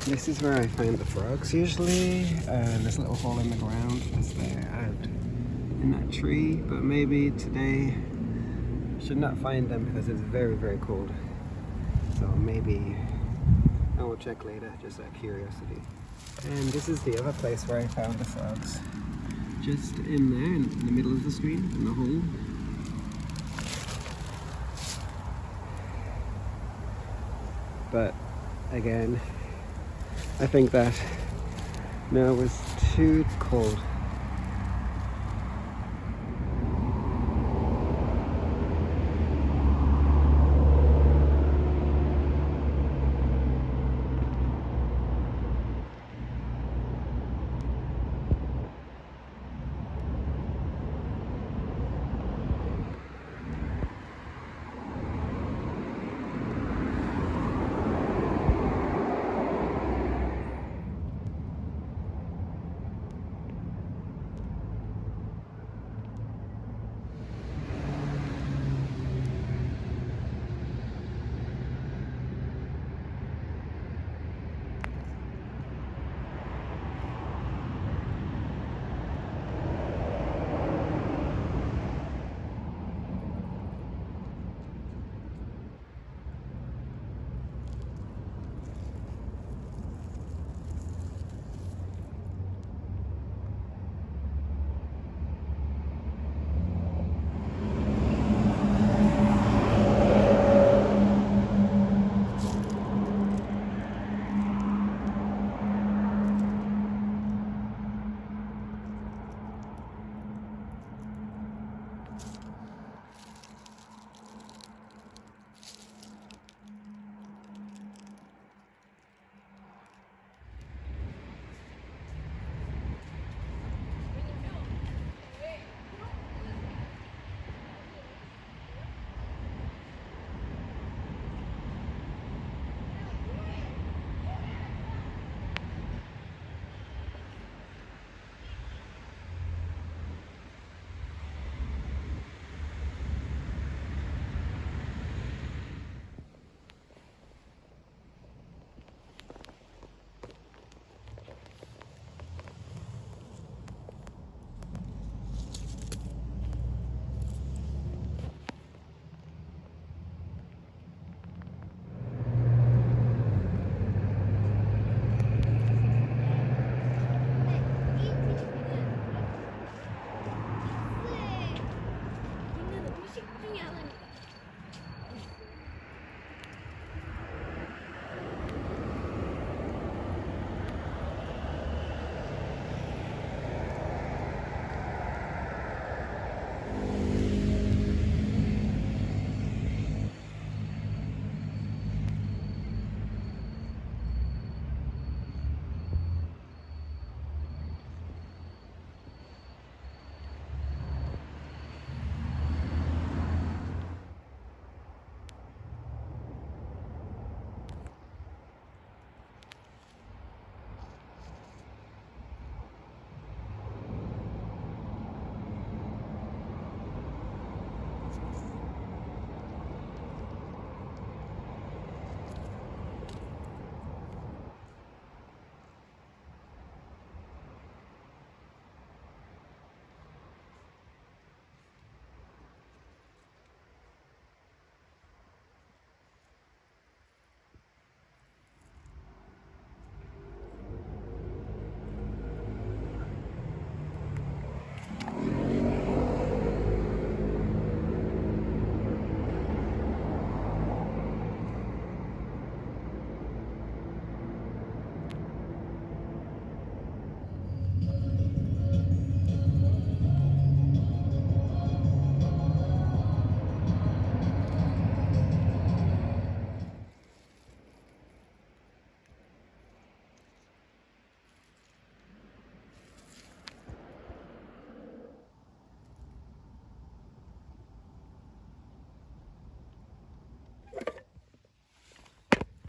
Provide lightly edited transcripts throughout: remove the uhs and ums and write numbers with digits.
This is where I find the frogs usually. This little hole in the ground is there out in that tree, but maybe today I should not find them because it's very, very cold. So maybe I will check later, just out of curiosity. And this is the other place where I found the frogs. Just in there, in the middle of the screen, in the hole. But again, I think that no, it was too cold.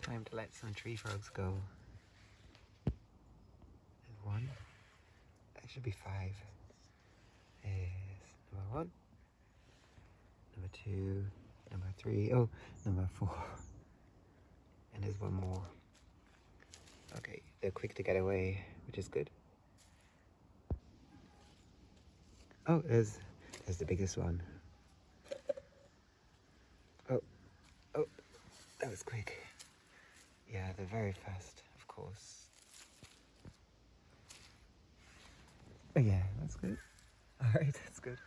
Time to let some tree frogs go. There's one. There should be 5. There's number 1, number 2, number 3, oh, number 4. And there's one more. Okay. they're quick to get away, which is good. Oh, there's the biggest one. Oh, that was quick. Yeah, they're very fast, of course. Oh yeah, that's good. Alright, that's good.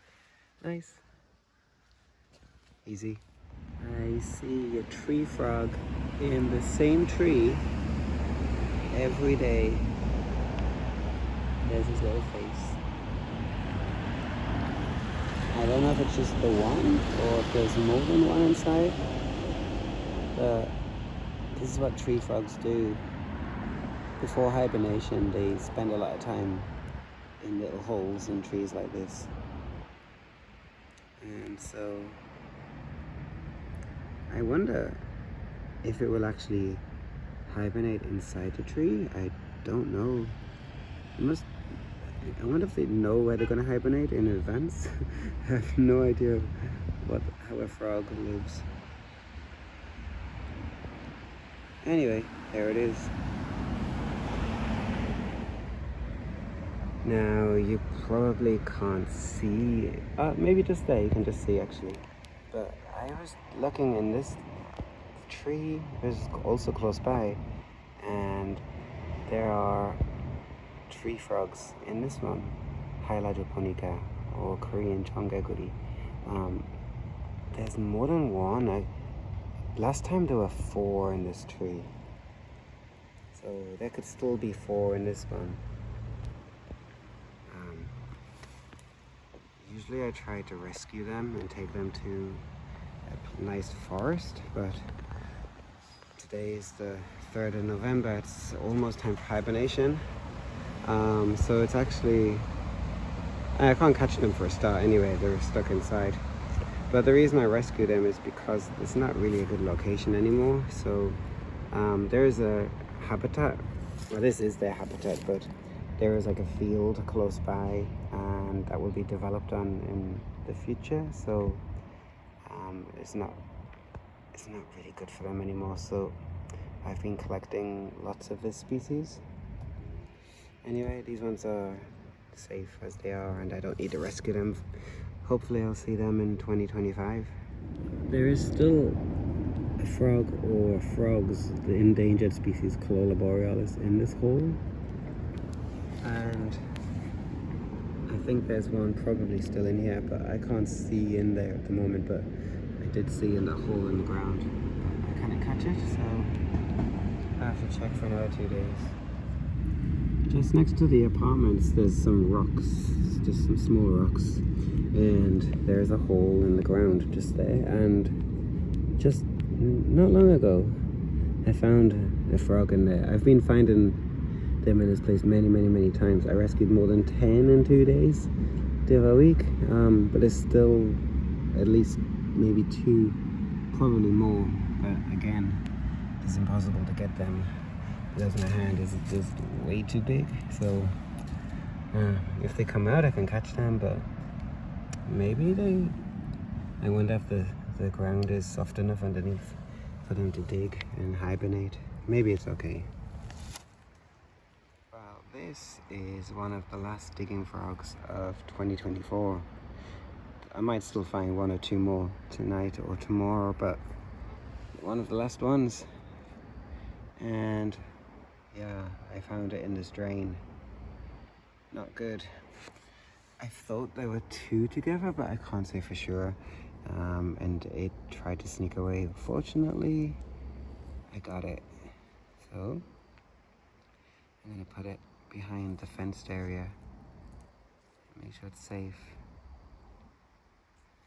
Nice. Easy. I see a tree frog in the same tree every day. There's his little face. I don't know if it's just the one or if there's more than one inside, but this is what tree frogs do. Before hibernation, they spend a lot of time in little holes in trees like this. And so I wonder if it will actually hibernate inside the tree. I don't know. I wonder if they know where they're going to hibernate in advance. I have no idea how a frog lives. Anyway, there it is. Now you probably can't see, maybe just there you can just see actually. But I was looking in this tree, which is also close by, and there are tree frogs in this one, Hailajoponica or Korean Chongeguri. There's more than one. Last time there were 4 in this tree, so there could still be 4 in this one. Usually I try to rescue them and take them to a nice forest, but today is the 3rd of November. It's almost time for hibernation. So it's actually, I can't catch them for a start anyway, they're stuck inside. But the reason I rescue them is because it's not really a good location anymore. So there is a habitat, well this is their habitat, but there is like a field close by and that will be developed on in the future. So it's not really good for them anymore. So I've been collecting lots of this species. Anyway, these ones are safe as they are and I don't need to rescue them. Hopefully I'll see them in 2025. There is still a frog or frogs, the endangered species Kaloula Borealis, in this hole. And I think there's one probably still in here, but I can't see in there at the moment, but I did see in that hole in the ground. I can't catch it, so I have to check for another 2 days. Just next to the apartments there's some rocks, just some small rocks, and there's a hole in the ground just there. And just not long ago I found a frog in there. I've been finding them in this place many times. I rescued more than 10 in 2 days the other week, but there's still at least maybe 2, probably more, but again it's impossible to get them because my hand is just way too big. So if they come out I can catch them, but maybe I wonder if the ground is soft enough underneath for them to dig and hibernate. Maybe it's okay. Well, this is one of the last digging frogs of 2024. I might still find 1 or 2 more tonight or tomorrow, but one of the last ones. And yeah, I found it in this drain. Not good. I thought there were 2 together, but I can't say for sure. And it tried to sneak away. Fortunately, I got it. So I'm gonna put it behind the fenced area. Make sure it's safe.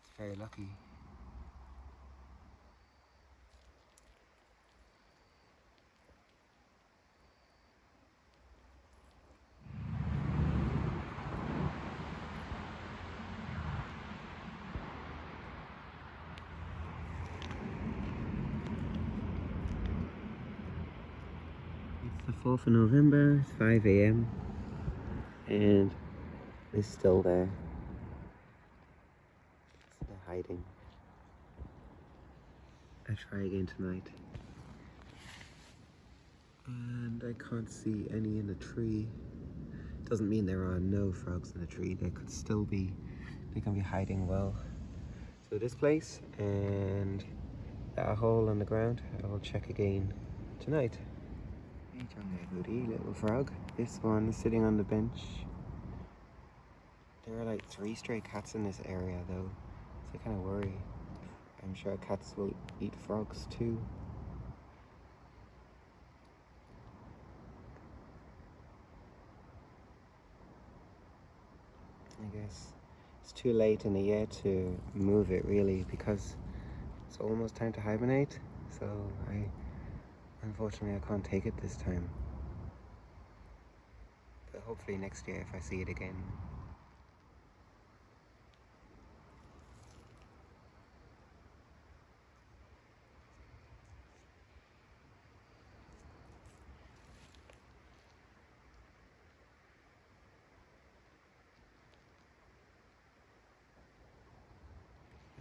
It's very lucky. It's the 4th of November, it's 5 AM, and it's still there. It's still hiding. I'll try again tonight. And And I can't see any in the tree. Doesn't mean there are no frogs in the tree. They could still be, they can be hiding well. So this place and that hole on the ground, I will check again tonight. Hey John Hoodie, little frog. This one is sitting on the bench. There are like 3 stray cats in this area though, so I kind of worry. I'm sure cats will eat frogs too. I guess it's too late in the year to move it really because it's almost time to hibernate. So unfortunately I can't take it this time. But hopefully next year if I see it again.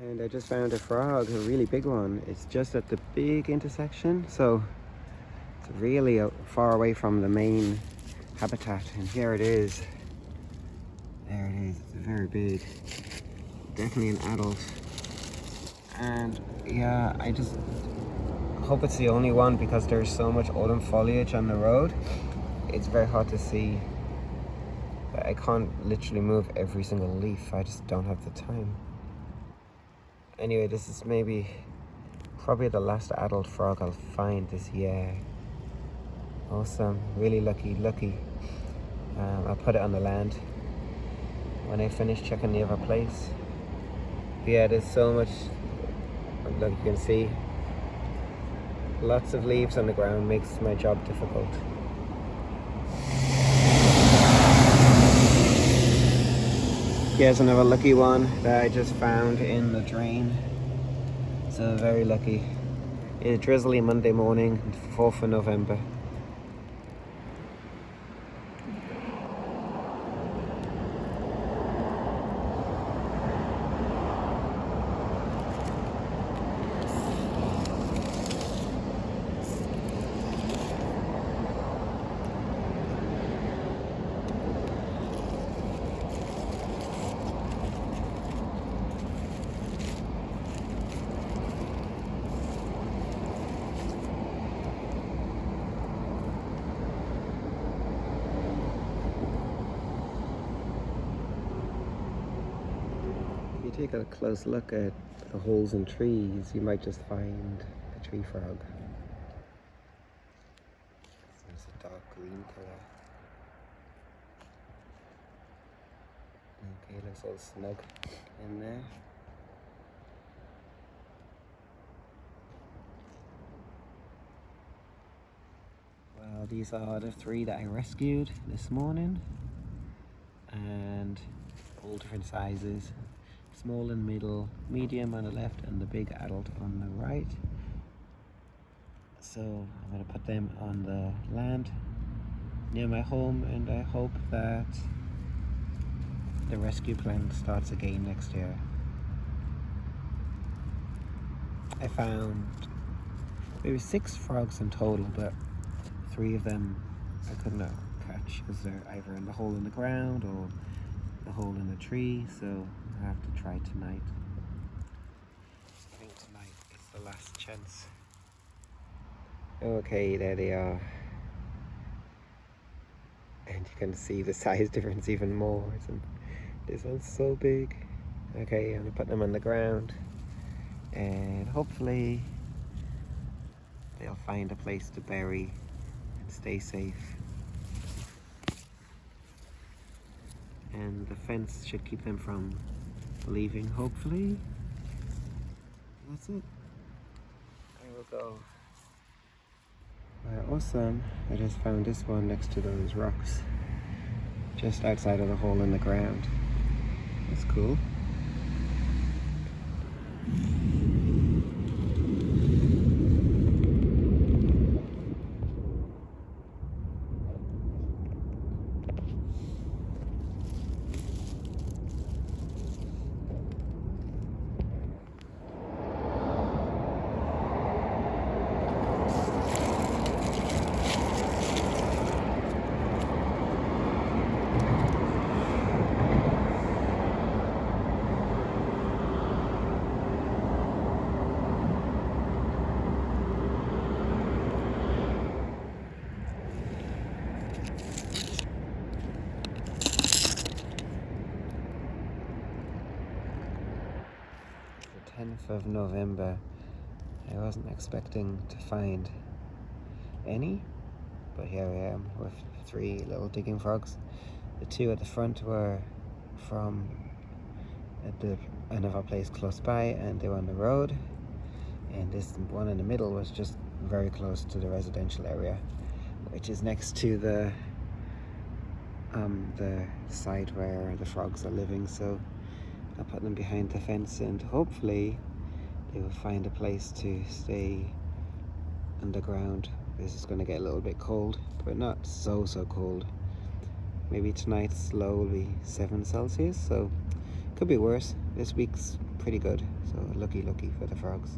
And I just found a frog, a really big one. It's just at the big intersection, so it's really far away from the main habitat. And here it is. There it is. It's very big. Definitely an adult. And yeah, I just hope it's the only one because there's so much autumn foliage on the road. It's very hard to see. But I can't literally move every single leaf. I just don't have the time. Anyway, this is probably the last adult frog I'll find this year. Awesome, really lucky. I'll put it on the land when I finish checking the other place. But yeah, there's so much, like you can see, lots of leaves on the ground makes my job difficult. Here's another lucky one that I just found in the drain. So very lucky. It's a drizzly Monday morning, 4th of November. If you take a close look at the holes in trees, you might just find a tree frog. It's a dark green colour. Okay, looks all snug in there. Well, these are the 3 that I rescued this morning, and all different sizes. Small and middle, medium on the left, and the big adult on the right. So I'm going to put them on the land near my home, and I hope that the rescue plan starts again next year. I found maybe 6 frogs in total, but 3 of them I could not catch because they're either in the hole in the ground or the hole in the tree, so I have to try tonight. I think tonight is the last chance. Okay, there they are. And you can see the size difference even more. This one's so big. Okay, I'm gonna put them on the ground and hopefully they'll find a place to bury and stay safe. And the fence should keep them from leaving, hopefully. That's it. There we go. Awesome. I just found this one next to those rocks, just outside of the hole in the ground. That's cool. of November. I wasn't expecting to find any, but here I am with 3 little digging frogs. The 2 at the front were from another place close by, and they were on the road, and this one in the middle was just very close to the residential area, which is next to the site where the frogs are living. So I'll put them behind the fence, and hopefully they will find a place to stay underground. This is going to get a little bit cold, but not so cold. Maybe tonight's low will be 7 Celsius, so could be worse. This week's pretty good, so lucky for the frogs.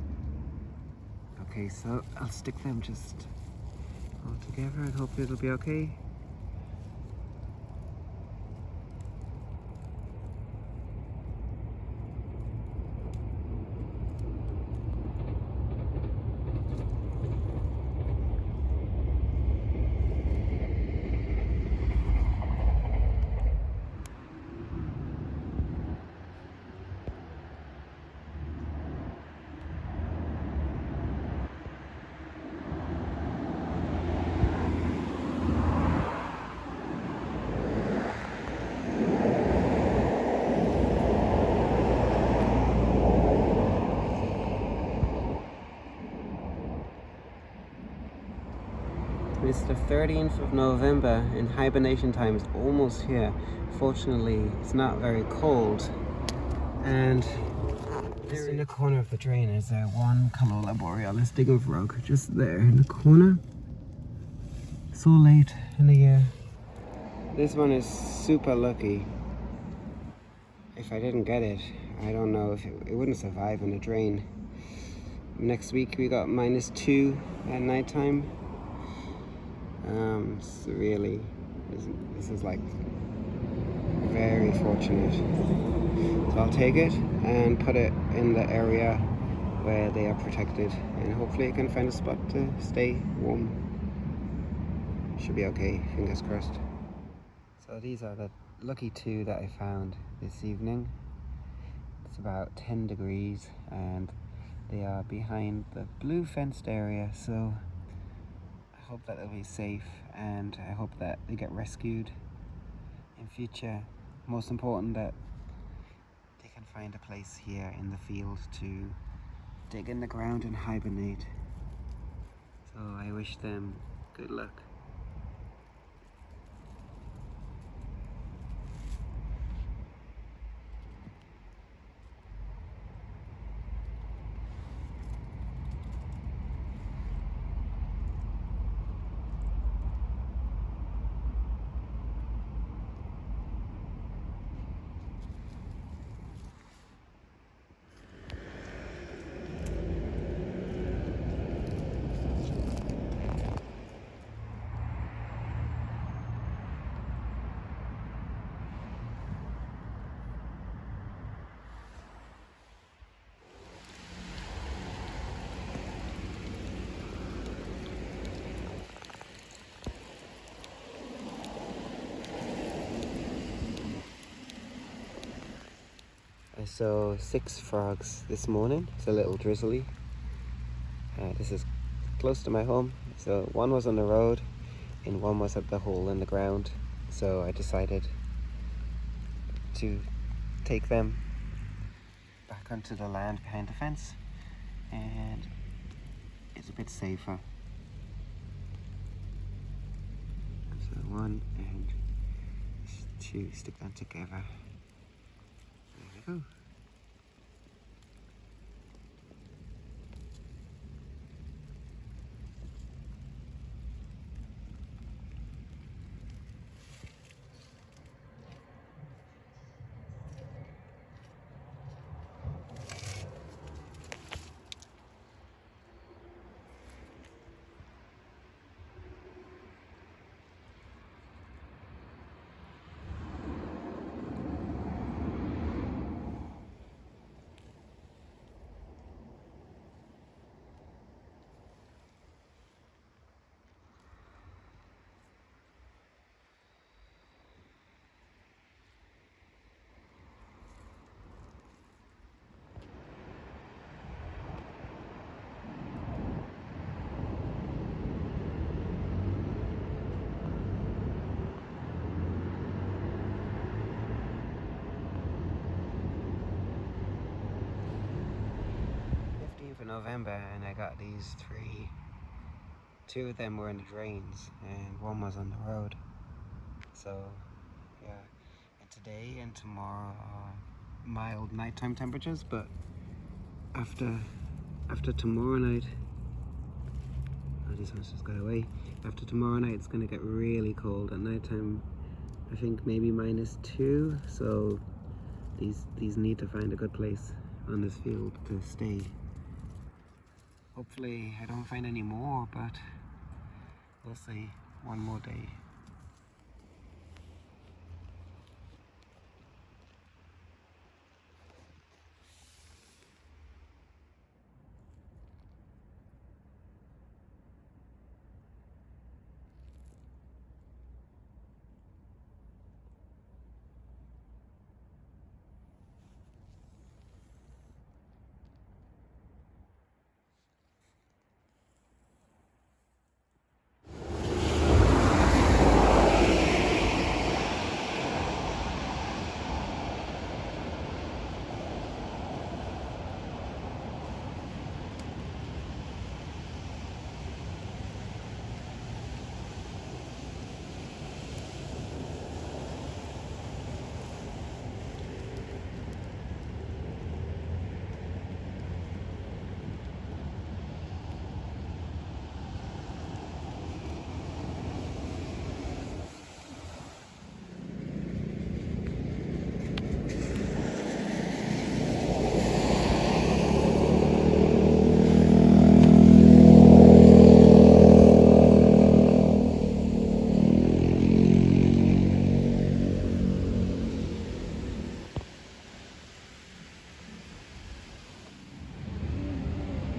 Okay, so I'll stick them just all together and hopefully it'll be okay. It's the 13th of November and hibernation time is almost here. Fortunately, it's not very cold. And there in the corner of the drain is one Kaloula Borealis digging frog, just there in the corner. So late in the year. This one is super lucky. If I didn't get it, I don't know if it wouldn't survive in the drain. Next week we got -2 at nighttime. So really, this is like very fortunate. So I'll take it and put it in the area where they are protected, and hopefully I can find a spot to stay warm. Should be okay, fingers crossed. So these are the lucky 2 that I found this evening. It's about 10 degrees and they are behind the blue fenced area, so I hope that they'll be safe, and I hope that they get rescued in future. Most important that they can find a place here in the field to dig in the ground and hibernate. So I wish them good luck. I saw 6 frogs this morning. It's a little drizzly. This is close to my home. So one was on the road and one was at the hole in the ground. So I decided to take them back onto the land behind the fence, and it's a bit safer. So 1 and 2, stick them together. There we go. November and I got these three. Two of them were in the drains and one was on the road. So yeah, and today and tomorrow are mild nighttime temperatures, but after tomorrow night, oh, this one's just got away. After tomorrow night it's gonna get really cold at nighttime. I think maybe -2, so these need to find a good place on this field to stay. Hopefully I don't find any more, but we'll see. One more day.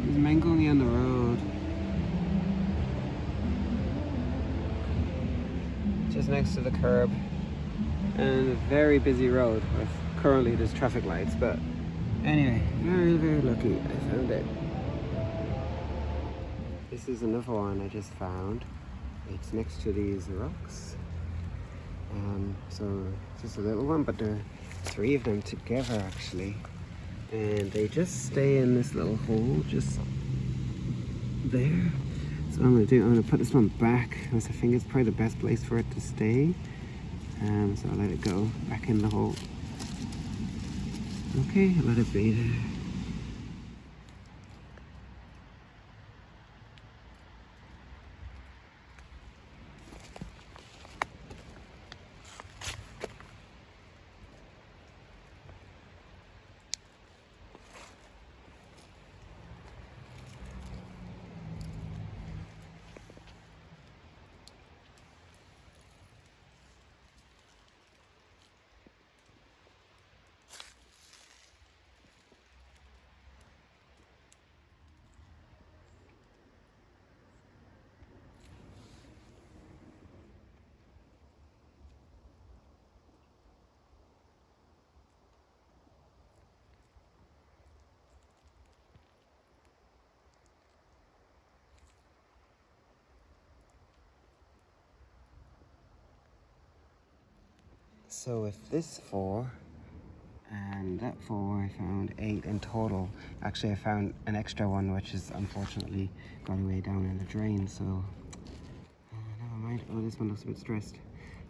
There's men going on the road. Just next to the curb. And a very busy road with currently there's traffic lights, but anyway, very, very lucky I found it. This is another one I just found. It's next to these rocks. So it's just a little one, but there are three of them together actually. And they just stay in this little hole just there. So what I'm gonna do, I'm gonna put this one back because I think it's probably the best place for it to stay. So I'll let it go back in the hole. Okay, let it be there. So with this 4 and that 4, I found 8 in total. Actually, I found an extra one, which is unfortunately got away down in the drain, so never mind. Oh, this one looks a bit stressed.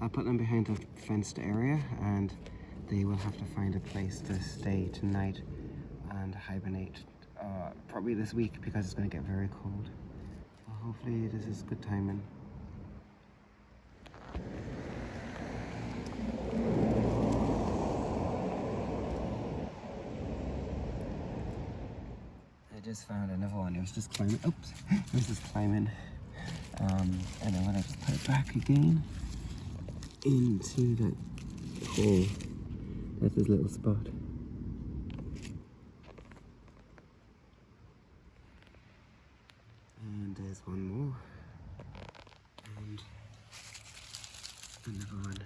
I'll put them behind the fenced area and they will have to find a place to stay tonight and hibernate probably this week because it's going to get very cold. So hopefully this is good timing. I just found another one. It was just climbing. Oops! It was just climbing. And then when I just put it back again into that hole, that's his little spot. And there's one more. And another one.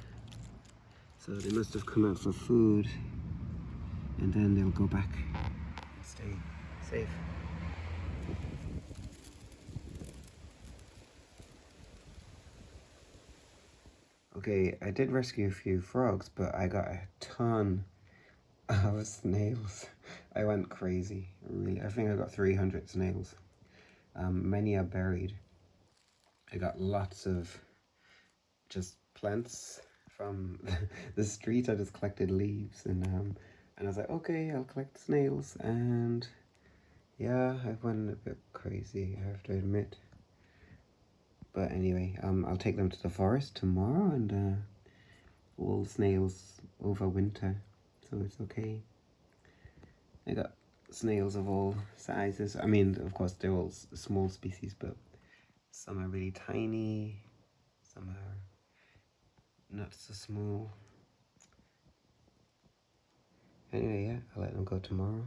So they must have come out for food, and then they'll go back and stay safe. Okay, I did rescue a few frogs, but I got a ton Oh, snails. I went crazy, really. I think I got 300 snails. Many are buried. I got lots of just plants from the street. I just collected leaves and I was like, okay, I'll collect snails. And yeah, I went a bit crazy, I have to admit. But anyway, I'll take them to the forest tomorrow and all snails over winter, so it's okay. I got snails of all sizes. I mean, of course, they're all small species, but some are really tiny, some are not so small. Anyway, yeah, I'll let them go tomorrow.